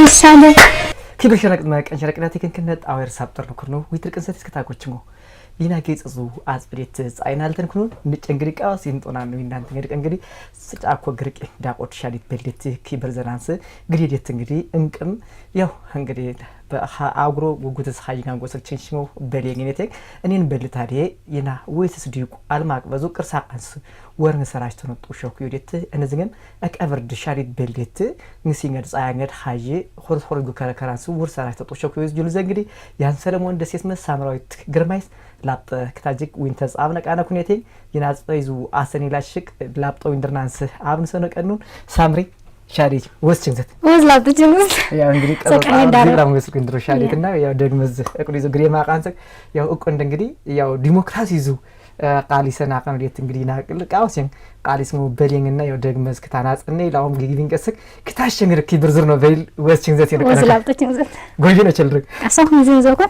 شادي كيف شارك ما كان شاركنا تيكن كنت أوير سابتر نكرنو ويتركن ساتس كتاكوتشمو لينا كيس أزو أزبريت أينا هل تنكرون نتشنجريك أو سينتونا نوينان تنجريك أنجري سأكو غريك داقوت شادي بلدت كيبر زرانس غريدي تنجري إنكم يو هنجري بأغرو وجودس خايجان غوسك تشينشمو بليغينيتك أنين بلدت هاري ينا ويسس ديوك ألماك بزوكر ساقنس ورن سراجتون توشوك يوديت أنا زين أك أفرد شادي بلدت نسينجر زاينجر خايجي خورس خورس كاركرانس ور سراجتون توشوك يوز جلو زنجري يان سلمون دسيسم سامرايت جرمايس لابط كتاجيك وينتز أبنك أنا كنيتي يناز فايزو أسني لاشك لابط ويندرنانس أبن سنك أنون سامري شادي وستشنزت وز لابط تشنز يا إنجليز أنا مغسل كندرو شادي كنا يا دغمز أكونيزو غريما قانسك يا أكون دنجري يا ديمقراطي زو قالي سنة كانوا ديت إنجليز ناقل كاوسين قالي سمو بلينغنا يا دغمز كتاناس إني لاهم جيبين كسك كتاش شنغر كي برزرنا فيل وستشنزت يا وز لابط تشنزت قولينا تشلرك أصلاً مزين زوجنا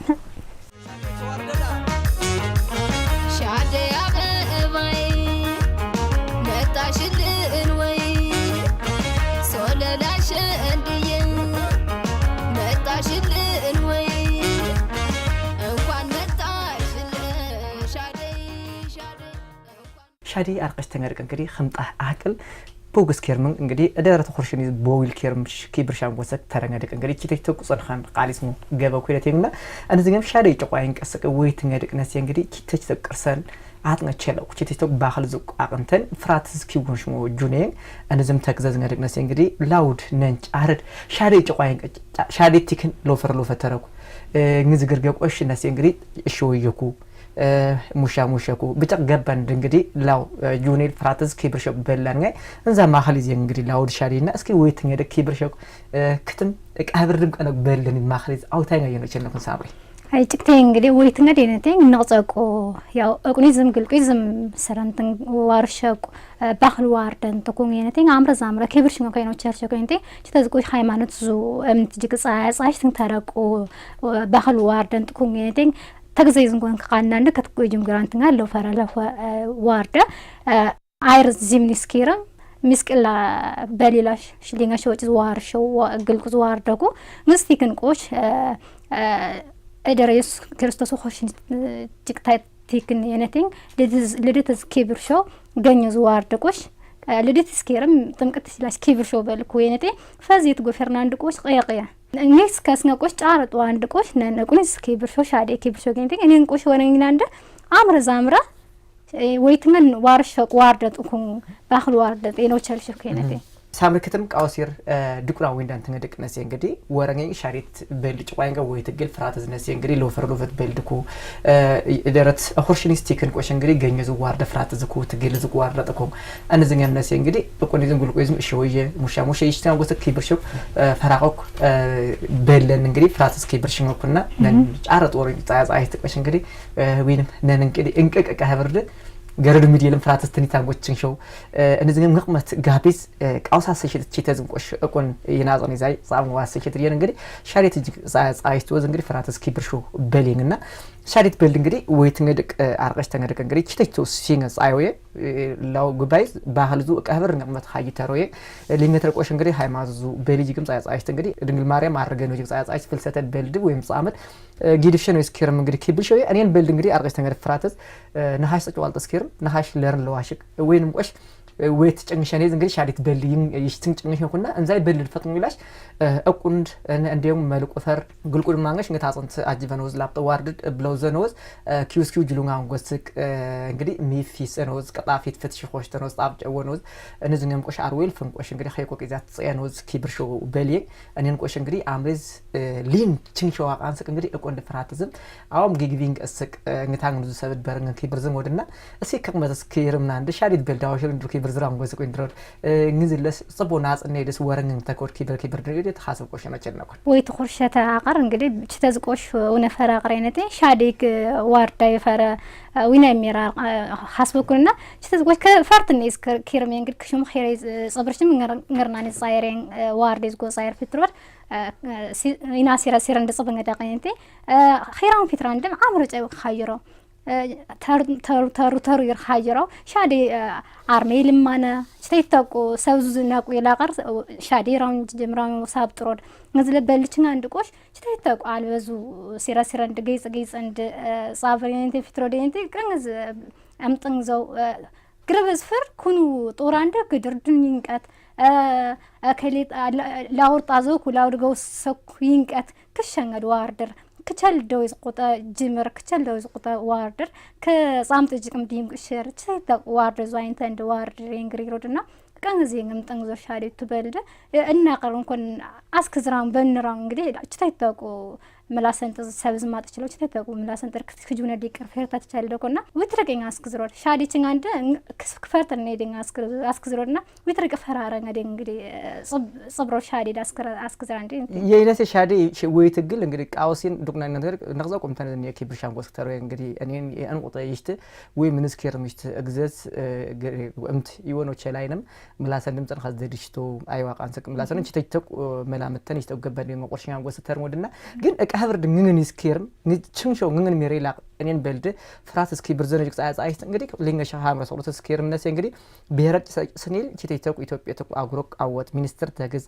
شادي أرقش تنقرق إنجلي خمطة عقل بوجس كيرمن إنجلي أدارة خرشني بويل كيرمش كيبر شام وسك ترنقرق إنجلي كي تيتوك صنخان قال اسمه جابوا كده تيمنا أنا زين شادي تقوين كسك ويتنقرق ناس إنجلي كي تيتوك أرسل عطنا تشلو كي تيتوك باخل زوق عقنتن فراتز كيبون شمو جونين أنا زين تكزاز إنجلي ناس إنجلي لاود ننج عرض شادي تقوين شادي تكن لوفر تراكو نزجر جاك وش ناس إنجلي شو يكو مشاكو بتقبل دنجدي لو جونيل فراتز كيبرشوك بلانجي نزا ما خلي زي انجدي لو دشارينا اسكي ويتنج دك كيبرشوك كتم اكابردم انا بلن ما خلي او تاينا ينچن لكن صابري هاي تكتي انجدي ويتنج دينتين نقصقو يا اكونيزم قلقيزم سرانتن وارشوك باخل واردن تكون ينتين عمر زامرا كيبرشوك كاينو تشارشوك ينتي تتزقوش هايمانوت زو امتجيك صايش تنترقو باخل واردن تكون ينتين تجزيزن كون قاننا نكتكو جمجرانتنا لو فرلا واردة عيرز زمني سكيرم مسكلا باليلاش شلينا شوت زوار شو قلق زوار دكو نستيكن قوش ادريس كريستوس خوش تيكتايت تيكن ينتين لديتز كيبر شو غني زوار دكوش لديت سكيرم تمكت سلاش كيبر شو بالكوينتي فازيت جو فرناندو قوش قيقيا نيكس كاسنا قوش تعرض واند قوش نقولس كيبر شو شادي كيبر شو جنتي إني قوش ورنيناند عمر زامرة ويتمن وارشق واردت وكون باخل واردت إنه تشرشوا كينتي سامر كتم كأوسير دكرا ويندان تنقدك ناس ينقدي ورنجي شاريت بيلد وينجا ويتقل فراتز ناس ينقدي لو فرلوفت بيلدكو إدارت أخرشني ستيكن كوش ينقدي جنجز وارد فراتز كو تقل زك واردكم أنا زين ناس ينقدي بكون يزن قولك إزم شوية مش يشتغل قصة كيبرشوك فراقك بيلد ننقدي فراتز كيبرشين كنا نعرض ورنجي تعز عايزك كوش ينقدي وين ننقدي إنك كهبرد قرر ميديالم فراتس تاني تاغوتشن شو أنا زين نقمت جابيس أوسع سيشت تشيتزم كوش أكون ينازعني زي صعب واسيشت ريان نقدي شاريت عايز توز نقدي فراتس كيبر شو بلينغنا شاريت بيلدنجري ويتنقدك أرقش تنقدك نقدي تشتيتو سينغز أيوة لو جبايز باهلزو كهبر نقمت حاجة تروي اللي مترك وش نقدي هاي مازو بيلي جيكم عايز تنقدي رجل ماريا معرجنو جيكم عايز فلسفة بيلد ويمصامد جيدشن ويسكيرم نقدي كيبل شوية أنا بيلدنجري أرقش تنقدك فراتس نهاش سجوال تسكير نهاش ليرن لواشك وين مقش ويت تنشانيز نقدي شاريت بيلين يشتن تنشان كنا انزاي بيل الفتن ولاش أكون عندهم ملك أثر قل مانغش نتعصنت أجيبانوز لابط واردد بلوزنوز كيو جلونا عنقصك نقدي مي في سنوز قطع في تفتش خوش تنوز طاب جوانوز نزنهم قش عرويل فنقش نقدي خيكوك إذا تصيانوز كيبرشو بيلين أني نقش نقدي عامرز لين تنشوا عنسك نقدي أكون فراتزم عام جيجينج أسك نتعامل زو سبب برنا كيبرزم ودنا أسي كم تسكير من عند شاريت بيل داوشل ندرو كيبرزرام قصك ويندرو نزل لس صبوا ناس إني دس ورن تكور كيبر نقدي تحاسب قش ما تجنا كون ويتخرشة عقر نقدي تتزقوش ونفرا قرينتي شاديك واردا يفرا وين ميرا حسب كلنا تتزقوش كفرتنيس كيرم ينقد كشوم خير صبرش من غرناني صايرين وارديز جو صاير في ترور يناسير سيرن دصبن دقينتي خيرهم في تراندم عمرو جاي خيرو ተሩ ይርሃጅራው ሻዲ አርሜ ልማነ ስተይታቁ ሰውዙ ናቁ ይላቀር ሻዲ ራውን ጀምራው ሳብጥሮድ ነዝለ በልችና አንድቆሽ ስተይታቁ አልበዙ ሲራ እንደ ገይጽ እንደ ጻፈሪንቴ ፊትሮዴንቴ ቅንዝ አምጥንዘው ግረበዝ ፍር ኩኑ ጦራንደ ግድርድን ይንቀት አከሌት ላውርጣዘው ኩላውድገው ሰኩ ይንቀት ክሸንገድ ዋርደር كتشل دوز قطع جمر كتشل دوز قطع واردر كصامت جكم ديم شير تسيتا واردر زاين تند واردر ينغري رودنا كان زينغم تنغزو شاري تبلد إننا قرن كون أسكزران بنران غدي تسيتا ملاسن تسبز ما تشلو تسيتا ملاسن تركجونا ديكر فيرتا تشل دوكنا ويتركين أسكزرود شاري تشاند كفرتن نيدين أسكزرودنا ويترك فرارن غدي غدي صبرو شاري أسكزران دي يينس شاري ويتقل غدي قاوسين دوكنا نغزا قمتن ني كيبرشان وسكتر غدي أن قطيشت وي منسكير مشت أجزاز امت يونو تشلاينم ملاسن دمتن خاز ديشتو أيوا قانسك ملاسن تشتيتك ملامتن يشتو غبن مقرشان وسكتر مودنا ግን እቃብር ድንግን ይስከርም ንችንሾ ንግን ሚሬላ እኔን በልደ ፍራስ እስኪ ብርዘነጅ ጻጻይት እንግዲህ ሊንገሻ ሀምራ ሰውለት እስከርም ነሰ እንግዲህ ብሔራጭ ስኔል ቺቴተቁ ኢትዮጵያ ተቁ አጉሮቅ አወት ሚኒስትር ተግዝ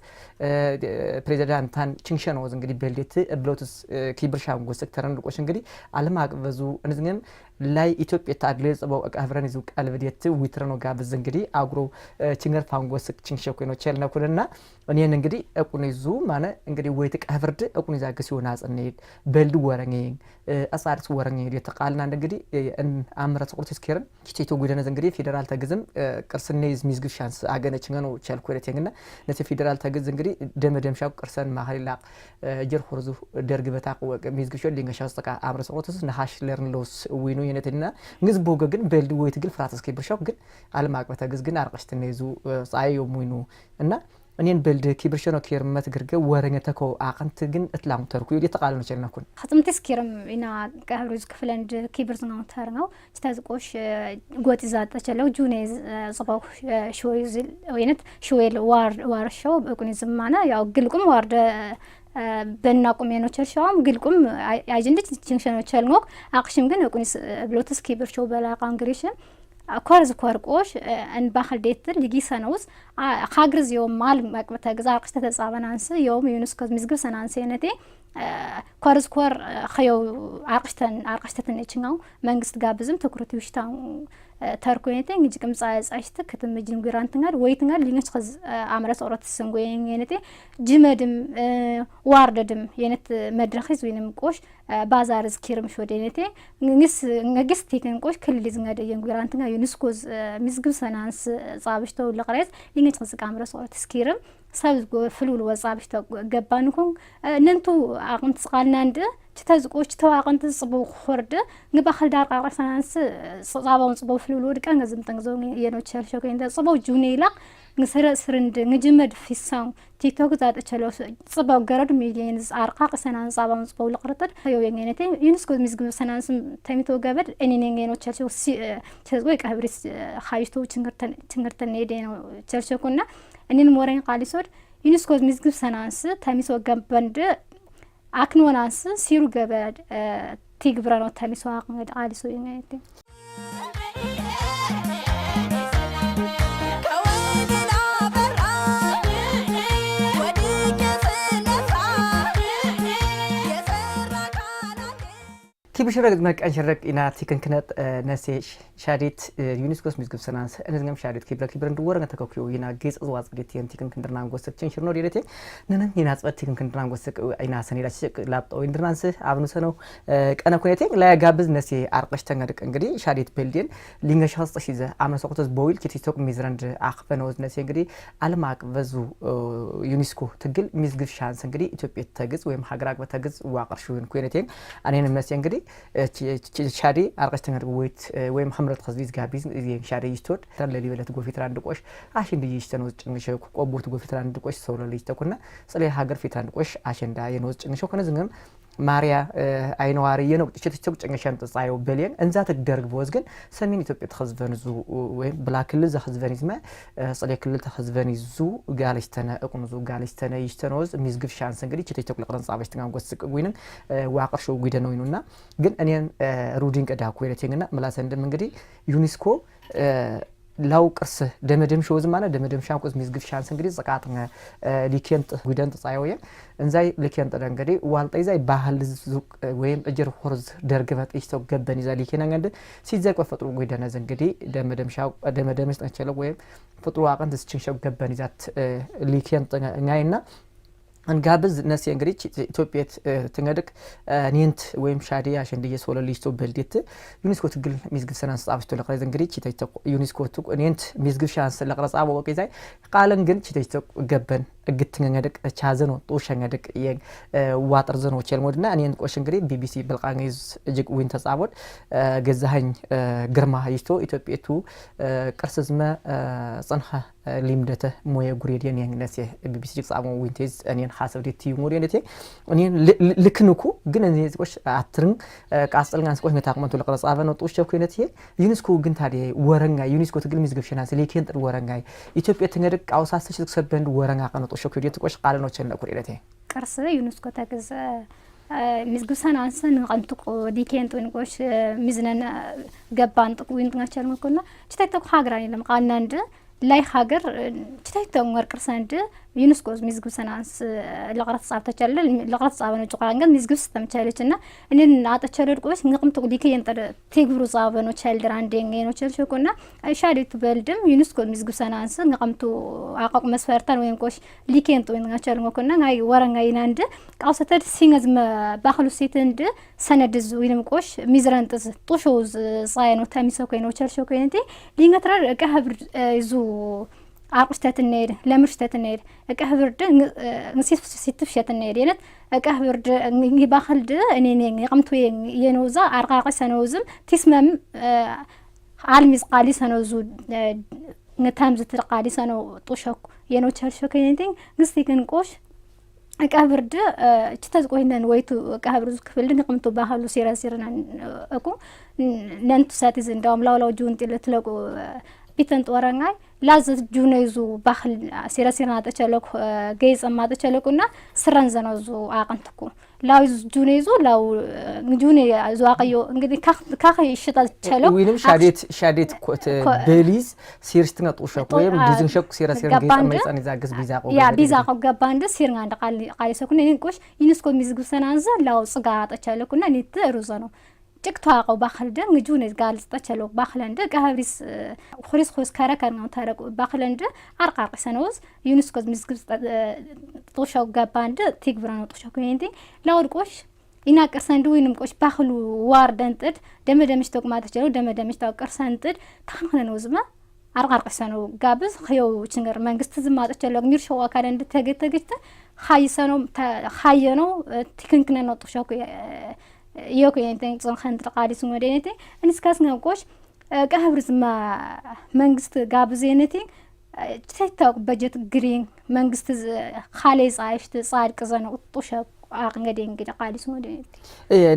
ፕሬዝዳንታን ቺንሸኖ እንግዲህ በልደት ብሎትስ ኪብርሻም ጎሰክተረን ልቆሽ እንግዲህ ዓለም አቅበዙ እንዝገም ላይ ኢትዮጵያ ታድለ ጽበው አቀብረን ይዙ ቃልብደት ዊትረኖ ጋብዝ እንግዲህ አጉሮ ቺንገር ፋንጎስ ቺንሸኮ ነው ቸልና ኩልና እኔን እንግዲህ እቁንይዙ ማነ እንግዲህ ወይ ተቀብርድ እቁንይዛ ገሲዮና ጽኔት በልድ ወረኝ አሳርስ ወረኝ የተቃልና እንግዲህ አምራ ተቆርጥ ስከረን ቺቴቶ ጉደነዝ እንግዲህ ፌደራል ተግዝም ቅርስኔዝ ሚዝግብ ሻንስ አገነችኝ ነው ቸልኩረቴና ነተ ፌደራል ተግዝ እንግዲህ ደመደምሻው ቅርሰን ማህሊላ ጀር ሆርዙ ደርግ በታቅ ሚዝግብ ሾል ሊንገሻው ተቃ አምራ ተቆርጥስ ነሐሽ ለርንሎስ ዊኑ የነትና ንዝቦ ግን በልድ ወይ ትግል ፍራተስ ከብርሻው ግን አልማቅበታ ግዝ ግን አርቀሽተነ ይዙ ጻይዮ ሙይኑ እና እኔን በልድ ኪብርሽኖ ኬርመት ግርገ ወረኛ ተኮ አቀንት ግን እትላም ተርኩ የተቃለ ነው ቸልናኩን ሀጥምትስ ኪርም ኢና ቀብሩዝ ክፍለንድ ኪብርዝ ነው ተርነው ተዝቆሽ ጎት ይዛጣ ቸለው ጁኔዝ ጽባው ሾይዝል ወይነት ሾይል ዋርሾው በቁን ዝማና ያው ግልቁም ዋርደ በእናቁም የኖቸልሻውም ግልቁም አጀንዲት ጂንክሽኖች አልሞክ አቅሽም ግን እቁንስ ብሎትስ ኪብርሾው በላቃን ግሪሽን ኮርዝ ኮርቆሽ ان باخل ديتر ليغيسانوس خاغرز يوم مال مقبته غزا قشته تصابنانس يوم يونسكو مزغب سنانسينتي ኮርዝ ኮር خيو አርቀሽተን እችኛው መንግስት ጋብዝም ተኩረት ይሽታው ተርኩኔቴ እንጂ ቅምጻ ጻሽተ ከተመጅን ጉራንትናል ወይትናል ሊነስ ኸዝ አምራስ ኦረት ሰንጎየን የነቴ ጅመድም ዋርደድም የነት መድረኺዝ ወይንም ቆሽ ባዛር ዝኪርም ሾደነቴ ንግስ ቴክን ቆሽ ክልል ዝናደ የንጉራንትና ዩኒስኮዝ ሚዝግብ ሰናንስ ጻብሽተው ለቀረስ ሊነስ ኸዝ አምራስ ኦረት ስኪርም ሰብዝ ፍሉል ወጻብሽተ ገባንኩን ነንቱ አቅንት ጻልና እንደ ተዝቆች ተዋቀንት ጽበው ኾርደ ንባخل ዳር ቃርሳንስ ጻባውን ጽበው ፍሉል ወድቀን ገዝም ጠንግዘው የኖቸል ሾከ እንደ ጽበው ጁኔላ ንስረስርንድ ንጅመድ ፊሳው ቲክቶክ ዛጥ ቸለው ጽበው ገረድ ሚሊየንስ አርቃቅ ሰናንስ ጻባውን ጽበው ለቀረጠ ያው የኔነቴ ዩኒስኮ ሚዝግብ ሰናንስ ተሚቶ ገበድ እኔኔን የኖቸል ሾ ተዝቆይ ቀብሪስ ኻይስቶ ችንገርተን ሄደ ነው ቸልሾኩና እኔን ሞረኝ ቃሊሶድ ዩኒስኮ ሚዝግብ ሰናንስ ተሚቶ ገበንድ አክኖናንስ ሲሩ ገበድ ቲግብራኖ ተሚሶ አቅመድ ቃሊሶ የኔነቴ ኪብሽረግ መቀን ሽረቅ ኢና ቲክንክነት ነሴ ሻዲት ዩኒስኮስ ሚዝግብ ሰናንስ እንዝገም ሻዲት ኪብር እንድወረገ ተከኩዩ ኢና ጌጽ ዝዋጽ ጌት ቲክንክንድርናን ጎሰችን ሽርኖ ዲለቴ ነነም ኢና ጽበት ቲክንክንድርናን ጎሰቅ ኢና ሰኔላ ሽቅ ላፕጦ እንድርናንስ አብኑ ሰነው ቀነ ኩኔቴ ለጋብዝ ነሴ አርቀሽ ተንገድቅ እንግዲህ ሻዲት ቤልዲን ሊንገሻስ ተሽዘ አመሰቆተስ ቦይል ቲክቶክ ሚዝረንድ አክፈነውዝ ነሴ እንግዲህ ዓለም አቅበዙ ዩኒስኮ ትግል ሚዝግብ ሻንስ እንግዲህ ኢትዮጵያ ተግዝ ወይም ሀገር አቅበ ተግዝ ዋቀርሹን ኩኔቴ አኔን ነሴ እንግዲህ ሻዲ አርቀሽተን ወይት ወይም ሐምረት ኸዝቢዝ ጋቢዝ ሻዲ ይስቶድ ተለሊ በለት ጎፊትራ አንድቆሽ አሽንድ ይሽተነው ጭንግሸው ቆቦት ጎፊትራ አንድቆሽ ሰውለ ልጅ ተኩና ጽለ ሀገር ፊት አንድቆሽ አሸንዳ የነው ጭንግሸው ከነዝንም ማርያ አይነዋሪ የነው ጭትጭት ጭንገሻን ተጻየው በሊን እንዛ ተደርግ ቦዝግን ሰሜን ኢትዮጵያ ተخزበንዙ ወይም ብላክል ዘخزበንዝማ ጸለ ክልል ተخزበንዙ ጋለሽተነ እቁንዙ ጋለሽተነ ይሽተነውዝ ሚዝግፍ ሻንስ እንግዲህ ጭትጭት ለቅረን ጻበሽ ተጋንጎስ ወይንም ዋቅርሾ ጉይደ ነውና ግን እኔን ሩዲን ቀዳ ኮይለቴንና ምላሰንደም እንግዲህ ዩኒስኮ ላው ቅርስ ደመደም ሾዝ ማለት ደመደም ሻንቆስ ሚዝግፍ ሻንስ እንግዲህ ዘቃጥነ ሊኬንት ጉደንት ጻየውየ እንዛይ ሊኬንት እንግዲህ ዋልጣይ ዛይ ባህል ዙቅ ወይም እጀር ሆርዝ ደርግበት ይስተው ገበን ይዛ ሊኬና እንግዲህ ሲዘቅ ፈጥሩ ጉደነ እንግዲህ ደመደም ሻው ደመደም ስጠንቸለው ወይም ፈጥሩ አቀንት ስችንሸው ገበን ይዛት ሊኬንት እናይና አንጋብዝ ነስ እንግዲህ ኢትዮጵያት ትንገድቅ ኒንት ወይም ሻዲያ ሸንዲየ ሶለ ሊስቶ በልዲት ዩኒስኮ ትግል ሚዝግፍ ሰናን ጻፍቶ ለቀረዝ እንግዲህ ቺታይተ ዩኒስኮ ቱ ኒንት ሚዝግፍ ሻንስ ለቀረጻ ወቀይዛይ ቃለን ግን ቺታይተ ገበን እግትንገድቅ ቻዘኖ ጦሸንገድቅ የዋጥር ዘኖ ቸልሞድና እኔን ቆሽ እንግዲህ ቢቢሲ በልቃንይዝ እጅግ ዊን ተጻቦድ ገዛኸኝ ግርማ ይስቶ ኢትዮጵያቱ ቅርስዝመ ጽንሐ ሊምደተ ሞየ ጉሬዲያን ያንነሰ ቢቢሲ ጻሞ ዊንቴዝ እኔን ሐሳብ ዲቲ ሞዴንቴ እኔን ልክንኩ ግን እኔ ቆሽ አትርን ቃስልጋንስ ቆሽ መታቅመንቱ ለቀረጻበ ነው ጦሽ ቸኩይነት ዩኒስኮ ግን ታዲያ ወረንጋ ዩኒስኮ ትግል ሚዝግፍሽና ስለኬን ጥር ወረንጋ ኢትዮጵያ ትንገድቅ አውሳሰች ተሰበንድ ወረንጋ ቀነጦ ሸኩይነት ቆሽ ቃልኖ ቸነ ኩሬለቴ ቅርስ ዩኒስኮ ተገዘ ሚዝግብሰን አንሰን ቀንጥቆ ዲኬንት ወንቆሽ ሚዝነን ገባን ጥቁ ወንጥናቸል መኮና ጭታይተቁ ሀገራኒ ለምቃናንደ ላይ ሀገር ጭታይተው ወርቅር ሰንድ ዩኒስኮስ ሚዝግብ ሰናንስ ለቀረት ጻፍተቻለ ለቀረት ጻበነ ጭቃንገን ሚዝግብ ተምቻለችና እኔን አጣቻለድ ቆስ ንቅምት ዲከ የንጠደ ቴግብሩ ጻበነ ቻልደር አንዴን ነው ቸልሽኮና ሻዲት በልድም ዩኒስኮ ሚዝግብ ሰናንስ ንቅምቱ አቋቁ መስፈርታን ወይም ቆሽ ሊኬንት ወይም ናቻል መኮና ናይ ወረንጋይና እንደ ቃውሰተድ ሲንግዝ ባህሉ ሴትንድ ሰነድዝ ወይም ቆሽ ሚዝራንጥዝ ጦሾዝ ጻይኖ ታሚሰኮ ነው ቸልሽኮ እንቴ ሊንገትራ ቀህብር ይዙ አቁስተት ነይር ለምርስተት ነይር እቀህብርድ ንሲፍ ሲትፍሸት ነይር የነት እቀህብርድ ይባخልድ እኔ ነኝ ይቀምቱ የነውዛ አርቃቀ ሰነውዝም ትስመም አልሚዝ ቃሊ ሰነውዙ ነታምዝ ትርቃሊ ሰነው ጦሸኩ የነው ቸልሸከ እንቴ ግስቲ ግን ቆሽ እቀህብርድ ቺተዝ ቆይነን ወይቱ እቀህብርዝ ክፍል ንቅምቱ ባህሉ ሲራሲርና እኮ ነንቱ ሳቲዝ እንዳውም ላውላው ጁንት ለትለቁ ቢተንት ወራንጋይ ላዝ ጁኔዙ ባህል ሲራሲርና ተቸለኩ ገይጽ ማተቸለኩና ስራን ዘነዙ አቀንተኩ ላው ጁኔዙ ላው ጁኔ ዙአቀዮ እንግዲህ ካኸ ይሽጣል ቸለው ወይንም ሻዴት ኮት በሊዝ ሲርስትና ጦሸኩ ወይም ዲዝን ሸኩ ሲራሲር ገይጽ ማይጻን ይዛግዝ ቢዛቆ ያ ቢዛቆ ገባንደ ሲርና እንደ ቃሊሰኩና ይንቆሽ ዩኒስኮ ሚዝግብ ሰናንዛ ላው ጽጋ ተቸለኩና ኒት ሩዘ ነው ጭቅቷቀው ባخلደ ንጁኔዝ ጋልጽ ተቸለው ባخለንደ ቀህብሪስ ኹሪስ ኹስ ካራካር ነው ታረቁ ባخለንደ አርቃቅ ሰነውዝ ዩኒስኮ ሚዝግብ ጦሻው ገባንደ ቲግብራ ነው ጦሻው ኮንቴ ላውድቆሽ ይናቀርሰንዱ ወይንም ቆሽ ባخሉ ዋርደንጥድ ደመደምሽ ተቆማ ተቸለው ደመደምሽ ታቀርሰንጥድ ታንከነ ነው ዝማ አርቃቅ ሰነው ጋብዝ ኸየው ችንገር መንግስት ዝማ ተቸለው ንርሾው አካል እንደ ተገተገተ ሀይሰነው ሀየነው ትክንክነ ነው ጦሻው يوكو ينتين تصن خندر قادس مودينتي انسكاس نقوش كهبرز ما منغست غابزينتي تيتاك بجت جرين منغست خاليز عايشت صار كزن وطوشا አቅንገደ እንግዲህ ቃሊስ ሞዴት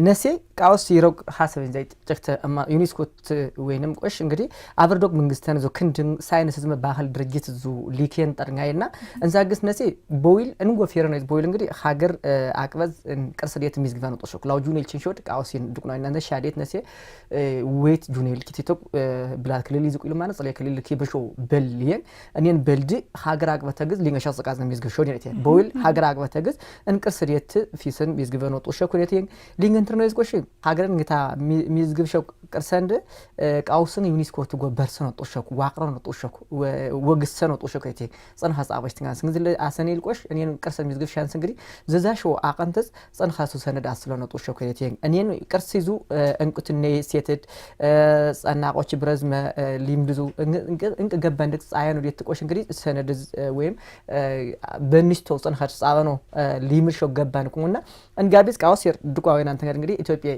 ነሴ ቃውስ ይሮግ ሐሳብ እንዘይ ጨክተ አማ ዩኒስኮት ወይንም ቆሽ እንግዲህ አብርዶግ መንግስታን ዞ ክንድን ሳይንስ ዝመ ባህል ድርጅት ዙ ሊኬን ጠርጋይና እንዛግስ ነሴ ቦይል እንጎ ፌርናይዝ ቦይል እንግዲህ ሀገር አቅበዝ ቅርስዴት ሚዝግፋ ነው ጦሾክ ላው ጁኔል ቺንሾድ ቃውሲን ዱቅናይና እንደ ሻዴት ነሴ ዌት ጁኔል ኪቲቶ ብላክ ክልል ይዝቁ ይልማና ጸለ ክልል ኪበሾ በልየን እኔን በልድ ሀገር አቅበተግዝ ሊንገሻ ጽቃዝ ነው ሚዝግፍ ሾድ ነቴ ቦይል ሀገር አቅበተግዝ እንቅርስዴት ፊስን ሚዝግበ ነው ጦሾክ ነቴ ሊንገንትርናይዝ ቆሽ ሀገርን ግታ ሚዝግብ ሾክ ቅርሰንድ ቃውስን ዩኒስኮ ትጎ በርሰን ጦሾክ ዋቅረን ጦሾክ ወግሰን ጦሾክ ነቴ ጸን ሐሳባሽ ትጋስ እንግዲህ አሰኔል ቆሽ እኔን ቅርሰን ሚዝግብ ሻንስ እንግዲህ ዘዛሾ አቀንተስ ጸን ሐሱ ሰነድ አስለነ ጦሾክ ነቴ እኔን ቅርስ ይዙ እንቁትኔ ሴትድ ጸናቆች ብረዝመ ሊምድዙ እንቅ ገባንድ ጻያን ወደ ትቆሽ እንግዲህ ሰነድ ወይም በንስቶ ጸን ሐስ ጻበ ነው ሊምር ሾክ ገባን ተኩሙና እንጋቢስ ቃውሲር ድቋዊና አንተ እንግዲህ ኢትዮጵያ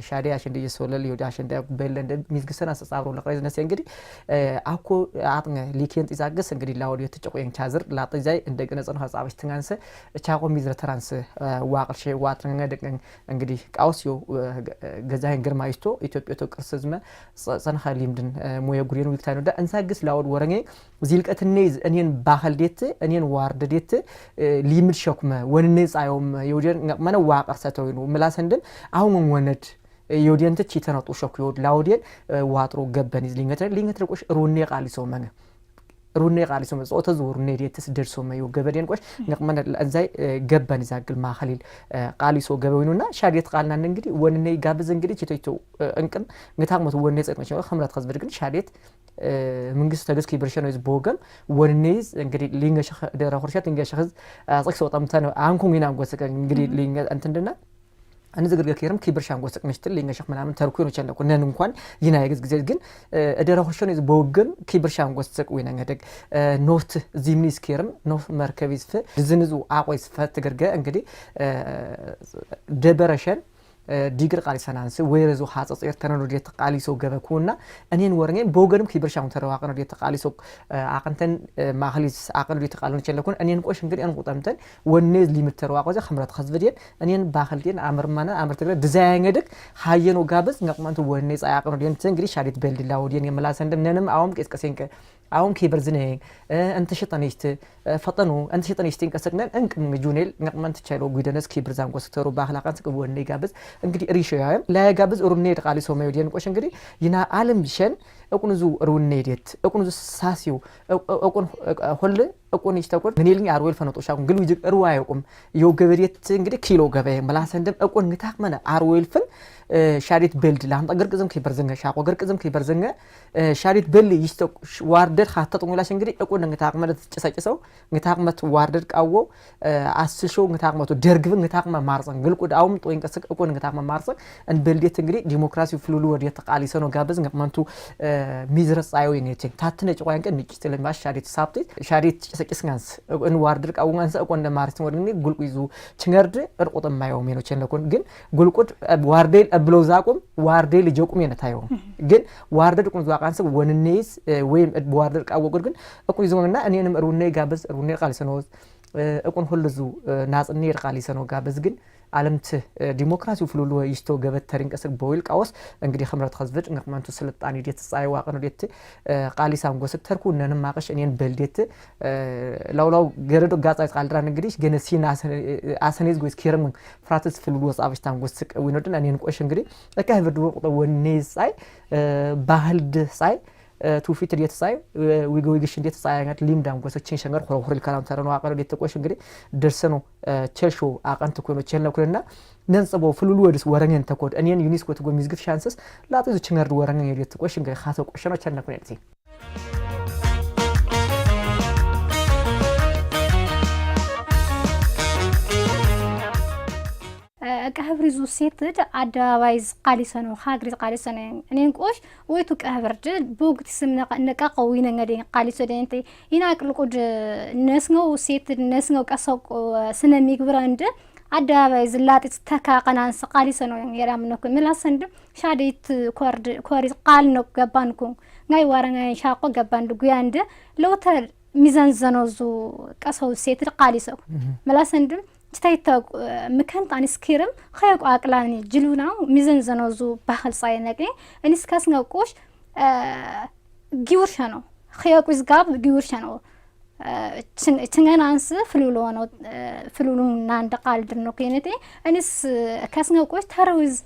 ሻዲያ አሽንደ ይሶለል ይወዳ አሽንደ በለንደ ሚዝግሰና ሰጻብሮ ለቅሬዝነስ እንግዲህ አኮ አጥነ ሊኬንት ይዛገስ እንግዲህ ላውዲዮ ተጨቆየን ቻዝር ላጥዛይ እንደገና ጽኑ ሐሳብሽ ትንጋንሰ ቻቆ ሚዝረ ተራንስ ዋቅርሽ ዋጥነ እንደገና እንግዲህ ቃውሲዮ ገዛይን ግርማይስቶ ኢትዮጵያ ተቅርስዝመ ጽንሐ ሊምድን ሞየ ጉሪን ዊክታይኖ ዳ እንሳግስ ላውድ ወረኔ ዚልቀትኔ እኔን ባህልዴት እኔን ዋርደዴት ሊምድ ሸኩመ ወንኔ ጻዮም ይወደን ማነ ዋቅር ሰተው ነው ምላሰንደን አሁን ወነድ ይወደን ተቺ ተነጡ ሸኩ ይወድ ላውዴን ዋጥሮ ገበን ሊንገትረ ቆሽ ሩኔ ቃሊሶ መነ ሩኔ ቃሊሶ መጽኦ ተዙር ኔዲየትስ ደርሶ ማዩ ገበዴን ቆሽ ነቅመነ እንዛይ ገበን ይዛግል ማኸሊል ቃሊሶ ገበውኑና ሻዲት ቃልና እንግዲህ ወንኔ ጋብዝ እንግዲህ ቺቶይቶ እንቅን ngታቅመቱ ወንኔ ጸጥመቸው ኸምራት ኸዝበድ ግን ሻዲት መንግስት ተገስኪ ብርሸን ወይስ ቦገም ወንኔዝ እንግዲህ ሊንገ ሸኸ ደራ ኹርሻት ሊንገ ሸኸዝ ጽክሶ ጠምተነ አንኩ ሚና አንጎሰከ እንግዲህ ሊንገ እንትንደና አንዘግርገ ከርም ኪብርሻን ጎሰቅ ምሽትል ሊንገ ሸኽ ምናምን ተርኩ ነው ቻለ ኮነን እንኳን ይና ይግዝ ግዜ ግን ደራ ኹርሻን ወይስ ቦገም ኪብርሻን ጎሰቅ ወይና እንግዲህ ኖት ዚምኒስ ከርም ኖት መርከቢስ ፈ ዝንዙ አቆይስ ፈት ገርገ እንግዲህ ደበረሸን ዲግር ቃሊሰናንስ ወይረዙ ሐጸጽ ኤርተናን ወደ ተቃሊሶ ገበኩና እኔን ወርኔ ቦገንም ኪብርሻውን ተረዋቀን ወደ ተቃሊሶ አቀንተን ማህሊስ አቀን ወደ ተቃሉን ቸለኩን እኔን ቆሽ እንግዲህ አንቁጠምተን ወኔዝ ሊምት ተረዋቀዘ ኸምራት ኸዝበዲን እኔን ባህልዲን አመርማና አመር ተግረ ዲዛይን ገድክ ሃየኖ ጋብዝ ነቅማንቱ ወኔ ጻያቀን ወደ እንግዲህ ሻዲት በልዲላ ወዲን የመላሰንደም ነንም አውም ቄስቀሴንከ አሁን ኪብርዝኔ እንተ ሸጠነሽት ፈጠኑ እንተ ሸጠነሽት እንቀሰቅነን እንቅ ምጁኔል ነቅማንት ቻሎ ጉደነስ ኪብርዛን ቆስተሩ ባህላቃን ስቅ ወኔ ጋብዝ እንግዲህ ሪሾያም ለጋብዝ ሩኔ ተቃሊሶ ማይወዲን ቆሽ እንግዲህ ይና ዓለም ቢሸን እቁንዙ ሩኔ ዴት እቁንዙ ሳሲው እቁን ሁሉ እቁን ይስተቆር ምንልኝ አርዌል ፈነጦሻኩን ግን ይጅ ሩዋይቁም የገበሬት እንግዲህ ኪሎ ገበያ መላሰንደም እቁን ግታክመነ አርዌል ፈን ሻሪት ቤልድ ላም ተገርቅዝም ከበርዘንገ ሻቆ ገርቅዝም ከበርዘንገ ሻሪት ቤል ይስተቅ ዋርደር ሀተጡ ሙላሽ እንግዲህ እቁን ግታክመነ ተጨሳጭሰው ግታክመት ዋርደር ቃዎ አስሾ ግታክመቱ ደርግብን ግታክመ ማርጸን ግልቁድ አውም ጦይን ቀስቅ እቁን ግታክመ ማርጸን እን ቤልዴት እንግዲህ ዲሞክራሲ ፍሉሉ ወደ ተቃሊሰ ነው ጋበዝ ngmanቱ ሚዝረስ አዩ ይነች ታትነ ጨቋን ቀን ንጭት ለማሽ ሻሪት ሳብት ሻሪት ጨሰቅስጋንስ እን ዋርደር ቃውጋንስ እቁን ለማርጽን ወድኒ ጉልቁ ይዙ ችንገርድ እርቆጥ ማየው ሜኖች ለኮን ግን ጉልቁድ ዋርዴል ብሎዛቁም ዋርዴል ጀቁም የነታየው ግን ዋርደር ቁን ዛቃንስ ወንኔስ ወይም ዋርደር ቃወቁድ ግን እቁ ይዞና እኔንም ሩኔ ጋበዝ ሩኔ ቃሊሰነው እቁን ሁሉዙ ናጽኔ ቃሊሰነው ጋበዝ ግን ዓለምት ዲሞክራሲው ፍሉሉ ይስቶ ገበተሪን ቀስቅ ቦይል ቃውስ እንግዲህ ኸምራት ኸዝበድ ነቅማንቱ ስልጣኔ ዴት ጻይ ዋቀን ዴት ቃሊሳን ጎስክ ተርኩ ነንም ማቀሽ እኔን በልዴት ላውላው ገረዶ ጋጻይ ቃልድራን እንግዲህ ገነሲና አሰኔዝ ጎስ ኪርም ፍራትስ ፍሉሉ ጻብሽታን ጎስክ ወይነድን እኔን ቆሽ እንግዲህ ለካህብድ ወቅቶ ወኔዝ ጻይ ባህልድ ጻይ ቱፊት ዴት ጻይ ዊጎይግሽ ዴት ጻይ አይነት ሊምዳን ጎሰችን ሸንገር ሆሮል ካላም ተረኖ አቀረ ዴት ቆሽ እንግዲህ ደርሰኖ ቸልሾ አቀንት ኮኖ ቸልነኩልና ነንጽቦ ፍሉሉ ወድስ ወረኘን ተኮድ እኔን ዩኒስኮ ተጎ ሚዝግፍ ሻንስስ ላጥዙ ችንገር ወረኘን ዴት ቆሽ እንግዲህ ኻቶ ቆሽኖ ቸልነኩ ነጥሲ ቀህብሪዙ ሴት አዳባይዝ ቃሊሰኖ ሀግሪዝ ቃሊሰነ እኔን ቆሽ ወይቱ ቀህብርድ ቦግት ስምና ነቃቀዊነ እንግዲህ ቃሊሶ ደንቴ ይናቅልቁድ ነስነው ሴት ነስነው ቀሰው ስነ ሚግብራ እንደ አዳባይዝ ላጥት ተካቀናንስ ቃሊሰኖ የራምነኩ ምላሰንድ ሻዲት ኮርድ ቃል ነው ገባንኩ ናይ ዋረኛ ሻቆ ገባንዱ ጉያንደ ለወተር ሚዛን ዘኖዙ ቀሰው ሴት ቃሊሰው ምላሰንድ تايت مكان تاني سكيرم خيق عقلاني جلونا ميزان زنوزو بخل صاينكني انيس كاس نقوش جيورشانو خيق وزقاب جيورشانو تنغنانس فلولونو فلولون ناند قالدرنو كينتي انيس كاس نقوش تروز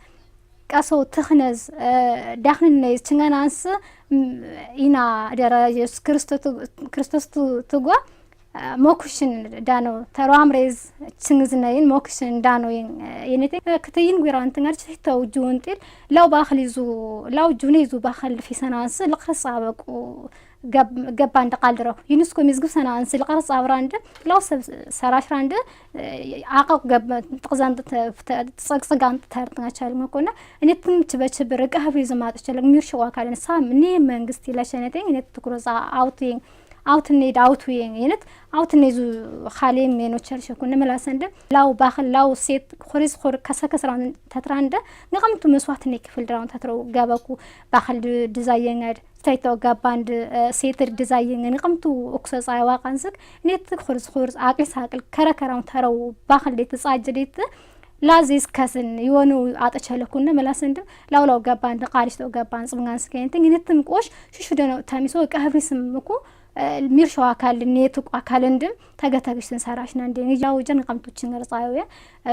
كاسو تخنز داخل الناس تنغنانس إنا درا يسوع كريستوس تقوى موكشن دانو ترامرز تنزنين موكشن دانو ينتي كتين غيران تنغرش تو جونتير لو باخليزو لو جونيزو باخل في سنانس لقرص عبق جبان تقالدرو يونسكو ميزغف سنانس لقرص عبراند لو سراش راند عقق جب تقزان تصقصقان ترتناشال مكونا انتم تبچبرق حفيز ما تشلق ميرشوا كالن سام ني منغستي لاشنتين انت تكروزا اوتين أوتني داوتوين ينت أوتني زو خالي منو تشرش كنا ملاسند لاو باخل لاو سيت خريز خور كسا كسران تتراندا نقمتو مسواتني كفل دراون تترو جابكو باخل ديزاينر تايتو جاباند سيتر ديزاين نقمتو أكسس عواقنسك نيت خرز عاقل هاكل كراكراون ترو باخل ديت صاجديت لازيس كاسن يونو عطشالكونا ملاسند لاو جاباند قارشتو جاباند صبغان سكينتين نيتم قوش شو دنا تاميسو كهفي سمكو الميرشو أكال نيتو أكالندم تاجش سنساراشنا عندنا جاو جن قمتو تشنغر صايوية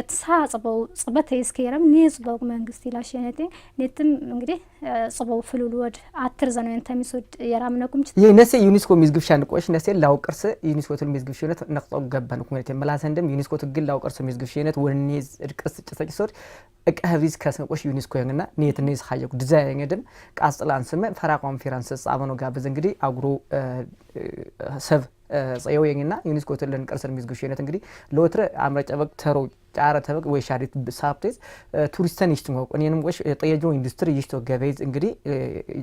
تسها صبته يسكيرم نيز بوق منقستي لاشينتين نيتم نقدي صبوا فلولود عترزانو ينتميسود يرامنكم ينسي يونسكو ميزقفشان قوش نسي لاو قرص يونسكو تلميزقفشونت نقطو قبانو كمينتين ملاسندم يونسكو تقل لاو قرص ميزقفشونت ورنيز قرص تساجسود أكهريز كاسن قوش يونسكو ينغنا نيت نيز خايوك دزاين يدم كاستلان سمع فراقوان فيرانسس عبانو قابز انقدي أغرو سف صيو ينغنا يونسكو تلن قرص ميزقفشونت انقدي لوتر عمرج أبق ترو عارة تبق ويشاريت بسابتيز تورستان يشتغل ونينم وش طيجو إندستري يشتغل جافيز إنجري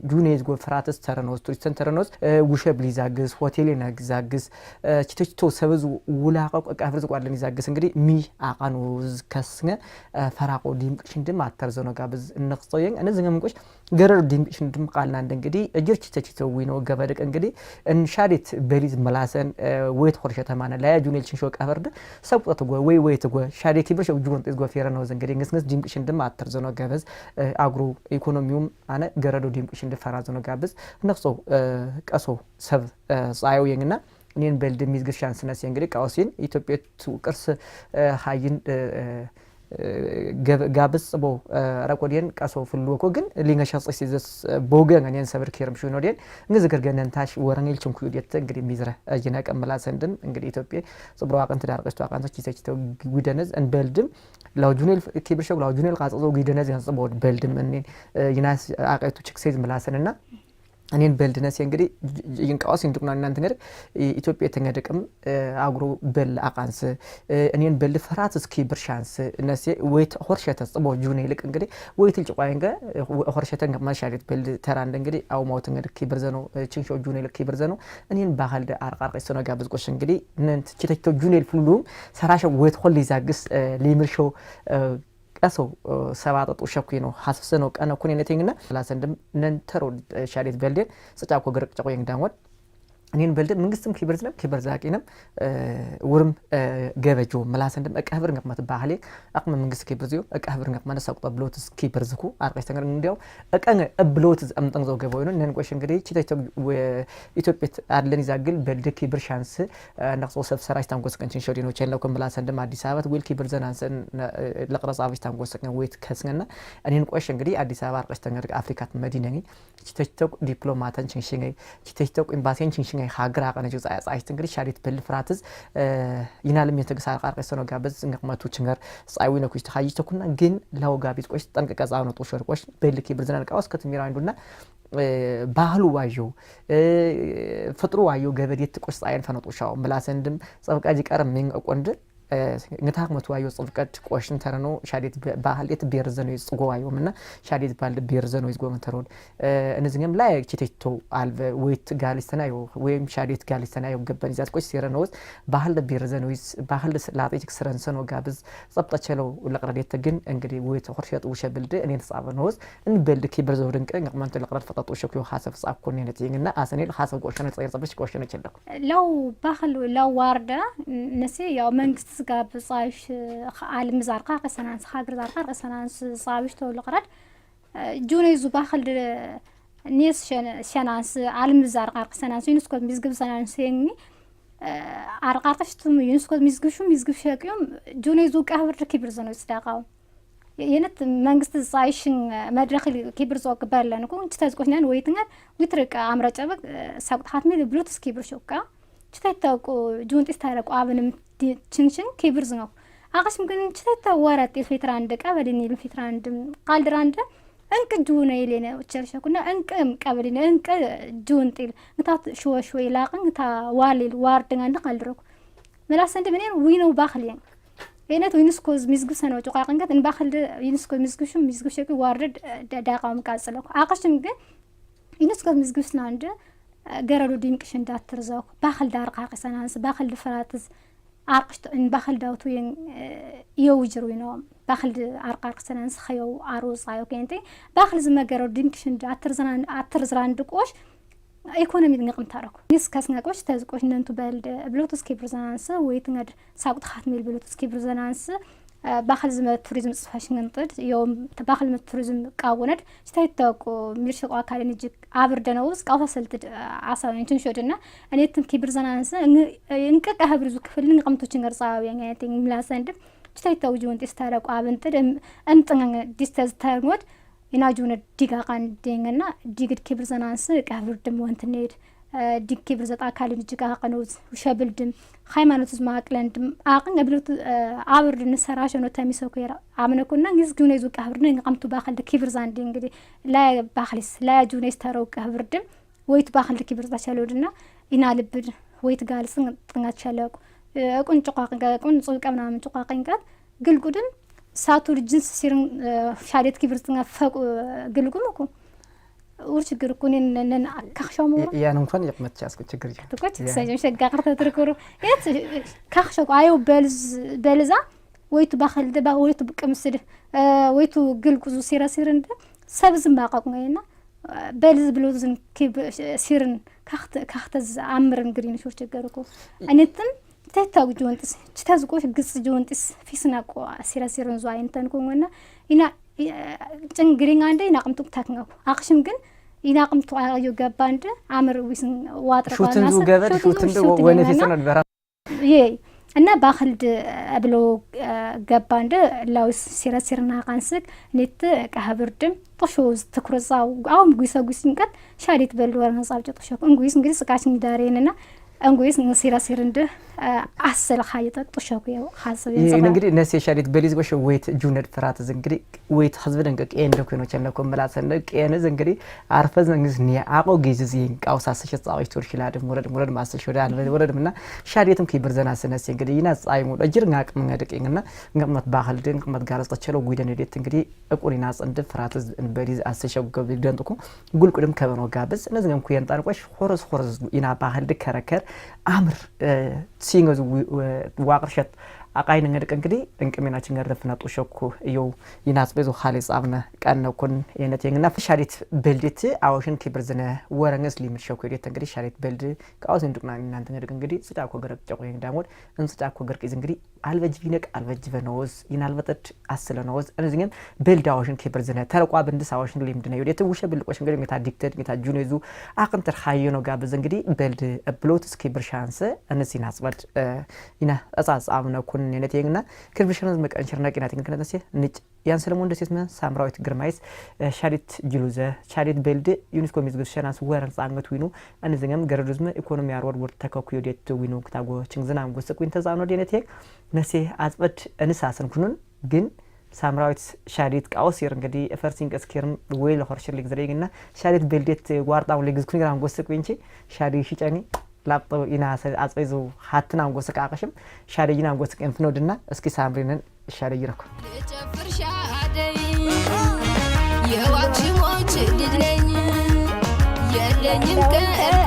جونيز جو فراتس ترانوس تورستان ترانوس وشة بليزاجس هوتيلين زاجس تشتو سبز ولاقة كأفرز قارلين زاجس إنجري مي عقانوز كسنة فراقو ديم شندم ما ترزونه قابز النقطين أنا زين مقولش قرر ديم شندم قالنا عندنا أجر تشتو وينو جافرك إنجري إن شاريت بليز ملاسن ويت خرجتها معنا لا جونيل شنشوك أفرد سبقة تقوى وي تقوى شاري كيبرش وجون تزغوا فيرنا وزنجري نس ديم شند ما ترزونو جابز اغرو ايكونوميوم انا غردو ديم شند فرازونو جابز نقصو قصو سب صايو يننا نين بلد ميزغ شانس ناس ينجري قاوسين ኢትዮጵያ قرስ ሃይን ጋብስ ጽቦ ረቆዲን ቀሶ ፍልወኮ ግን ሊንጋሻ ጽሲዘስ ቦገን አኒን ሰብር ኬርም ሹኖዲን እንግዝገር ገነንታሽ ወረኔል ችንኩ ይደት እንግዲህ ሚዝረ አጅና ቀመላሰንድም እንግዲህ ኢትዮጵያ ጽብሮ አቀንት ዳርቀስቱ አቀንቶች ይሰችተው ጉደነዝ እንበልድም ላውጁኔል ኪብርሾግ ላውጁኔል ቃጽዞ ጉደነዝ ያንጽቦ በልድም እኔ ይናስ አቀይቱ ችክሴዝ ምላሰንና أنين بلدنا سينجري ينقاس ينتقلنا نانتنجر إثيوبيا تنجدكم أغرو بل أقانس أنين بلد فراتس كي برشانس الناس ويت خرشة تصبو جوني لك إنجري ويت الجوانجا خرشة تنجم ما شاريت بلد تران إنجري أو ما تنجر كي برزانو تشينشو جوني لك كي برزانو أنين باهل أرقار قصنا جابز قش إنجري ننت تشتو جوني الفلوم سراش ويت خلي زاجس ليمرشو أسو سبعة وشكينو حسسنوك أنا كوني نتيجنا لازم ننترو شاريت بلدين ستاكو غرق تقوي يندعوت أنين بلد من قسم كبر زاكينم ورم جافجو ملاسندم أكهبر نقمة بعلي أقم من قسم كبرزيو أكهبر نقمة نساق بلوتس كبرزكو أرقى استعمل نديو أكأن بلوتس أم تنزو جافوينو ننقوش إنجري كذا يتوج ويتوبيت أرلني زاجل بلد كبر شانس نقصو سب سراي تامقوس كنتين شورينو كان لو كم ملاسندم عدي سابت ويل كبر زنانسن لقرص عافيس تامقوس كن ويت كسرنا أنين قوش إنجري عدي سابت أرقى استعمل أفريقيا مدينة كذا يتوج دبلوماتن شينشيني كذا يتوج إمباسين شينشيني هاجر أنا جزء أيستنجري شاريت بالفراتز ينالم يتجسار قارق سنو جابز نقمة توشنجر صايوينو كويست خايج تكون جن لو جابيز كويست تنك كذاونو توشر كويست بيلكي برزنا كأوس كتمير عندنا ባህሉ ዋዩ ፍጥሩ ዋዩ ገበዲት ቆስ አይን ፈነጦሻው መላሰንድም ጸብቃጂ ቀረም ምን ቆንድ نتاق متوايو صفقات قواشن ترانو شاديت باهليت بيرزنو يصغوايو منا شاديت بالد بيرزنو يصغو منترون انزنيم لا يكتيتو الف ويت غاليستنايو ويم شاديت غاليستنايو غبن يزات كوش سيرنوس باهل بيرزنو باهل لاطيك سرنسنو غابز صبطچلو لقرديت ግን እንግዲህ ወይት ሆርሸት ወሸብልድ እኔ ተጻበነውስ ان بلد كيبرزو ድንቅ እንቅማንተ ለቅረድ ፈጣጦ ሸክዩ ሐሰብ ጻፍኩኝ ነጥይኝና አሰኔል ሐሰብ ቆሸነ ጽይርጽብሽ ቆሸነ ይችላል لو باخل لو وارده نسي يا منግስት ጋር በጻይሽ ዓለም ዛርቃ ቀሰናንስ ሀገር ዛርቃ ቀሰናንስ ጻብሽ ተወልቀራድ ጁኔዙ ባخل ኒስ ሸናንስ ዓለም ዛርቃ ቀሰናንስ ዩኒስኮ ሚዝግብ ሰናንስ የኒ አርቃርተሽቱም ዩኒስኮ ሚዝግብ ሸቂዮም ጁኔዙ ቀብር ክብር ዘነው ጽዳቃው የነት መንግስት ጻይሽን መድረክ ክብር ዞቅ ባለንኩ እንተዝቆኛን ወይትኛል ዊትርቃ አምራጨበ ሳቁጣት ምን ብሎት ስኪብር ሾቃ ችታይታውቁ ጁንጢስ ታረቁ አብንም تشنشن كبر زنو أقش ممكن تشتى ورات الفترة قبلني الفترة قالدراند أنك جونا يلينا وتشرش كنا أنك قبلنا أنك جون تيل نتا شوي لاقن نتا والي الوارد عند قالدرك ملاس أنت منين وينو باخلين هنا تو ينسكوز مزجو سنة وتقاقن كات إن باخل ينسكوز مزجو شكل وارد داقام كاسلك أقش ممكن ينسكوز مزجو سناند قرروا ديمكش ندات ترزاق باخل دار قاقسنا ناس باخل فراتز عرقشت إن باخل داوتوين يوجروينهم باخل عرق سنانس خيو عروس عيو كنتي باخل زما قرر ديمكش ندات ترزران دقوش ايكونومي نقم تاركو نيس كاس نقوش تازقوش ننتو بالد بلوتوس كيبرزانس ويتنقد ساقط خاتمي البلوتوس كيبرزانس باخل زما توريزم صفاش ننطد يوم تباخل من توريزم قاوند شتايتاكو ميرشق اكال نجي عبر دنوس قاوتا سلت عصاو انتن شودنا اني تم كيبرزانس انك قهبرزو كفل نقمتوچن قرصاو يعني تي ملاسند شتايتاو جون تستارق ابنتد انطن ديستاز تارمود يناجون ديغاقان دينغنا ديغد كيبرزانس قهبر دم وانتنيد ديك كيبرزات اكال نجي قاقنوز وشابلدم ሃይማኖት ዝማቅለንድም አቅን ብሉት አብር ንሰራሽ ነው ተሚሰው ከራ አምነኩና ግዝ ጁኔ ዙ ቀብርነ እንቀምቱ ባخل ኪብር ዛንዲ እንግዲህ ላይ ባخልስ ላይ ጁኔ ስተረው ቀብርድም ወይት ባخل ኪብር ዛቻለውድና ኢና ልብድ ወይት ጋልስ ጥንጋቻለቁ ቁን ጭቋቅ ቁን ጽልቀምና ምን ጭቋቅን ቃት ግልቁድን ሳቱር ጅንስ ሲርን ሻዴት ኪብር ጥንጋ ፈቁ ግልቁምኩ ورشجر كونين لأن كخشامو يعني نكون يقمت شاسكو تجري تقول تسجل مش قاعد تذكره يات كخشوا عيو بلزا ويتو باخل دبا ويتو بكمسر ويتو قلكو سيرا سيرن سبز ما قاقنا بلز بلوزن كيب سيرن كخت عمرن جرين شو تجركو أنتن تتاو جونتس تتازقوش قص جونتس في سناكو سيرا سيرن زاين تنكونا إنا تنجرين عندي ناقمتو تاكنو أقسم جن يناقمتو عيو جباند عمر ويسن واتر شو تنزو جبل شو تنزو وين في سنة البرا يي أنا باخل قبلو جباند لو سيرا سيرنا قانسك نت كهبردم طشوز تكرزاو أو مقيسا قيسين كات شاريت بالورنا صابجة طشوك انقيس نقيس كاشن داريننا انقيس نسيرا سيرنده أحسن خايطة طشوكيو خاصة يعني نقدر ناس يشاريت بليز وش ويت جونر فرات زنقري ويت حزبنا كأن لو كانوا كنا كم ملاسنا كأن زنقري عارفة زنقزني عقو جيزين أو ساسش تعيش تورش لا مرد ما أصل شوران مرد منا شاريتهم كبر زنا سنة زنقري ناس أيمون أجر ناك من هذاك إننا نقمت باخلدين نقمت جالس تشلو ويدا نديت تنقري أقول ناس عند فرات بليز أسش أو قبل دانتكم قول كلهم كمان وقابس نزعم كوين تاني وش خرز ينا باخلد كركر أمر سينغز واقرشت أقاين نقدر نقدي إنك من أجل نعرفنا توشكو يو يناس بيزو خالص أبنا كأنه كن ينتيجنا في شريط بلدتي أوشن كبرزنا ورنجس لي مشوكو يدي تنقدي شريط بلد كأوزن دكنا نانتنقدر نقدي ستاكو غرق جاكوين دامود إن ستاكو غرق إزنقدي الوجبينك الوجبنوز ين الوتت أصلنوز أنا زين بلد أوشن كبرزنا ترى بندس أوشن لي مدنا يودي توشة بلد أوشن غير متى ديكتر متى جونيزو أكن ترخيونو قابل زنقدي بلد بلوتس كبر شانسه أنا سيناس بات ينا أساس أبنا كن ينتيجنا كربشنا زمك أنشرنا كنا تيجنا كنا نسيه نج يانسلمون دسيسمه سامراويت جرمايس شاريت جلوزة شاريت بلد يونسكو ميزغل شاناس ويرن سانغت وينو أنا زعم جرودزمه إقونومي أروار ورد تكاكيو ديت وينو كتاعو تشينزنا عم قصة كوين تزاونو دينتيج نسيه أثبت أنساسن كنون جن سامراويت شاريت كأوسير قدي أفرسين كسكيرم ويل خرشر لك زريجنا شاريت بلدت وارد أو لجز كوني عم قصة كوينشي شاري شيء لابتو إنا أزبيزو حتنا عم قصة كعقشم شارينا عم قصة إنفنودنا اسكي سامرينن شاري يركو يا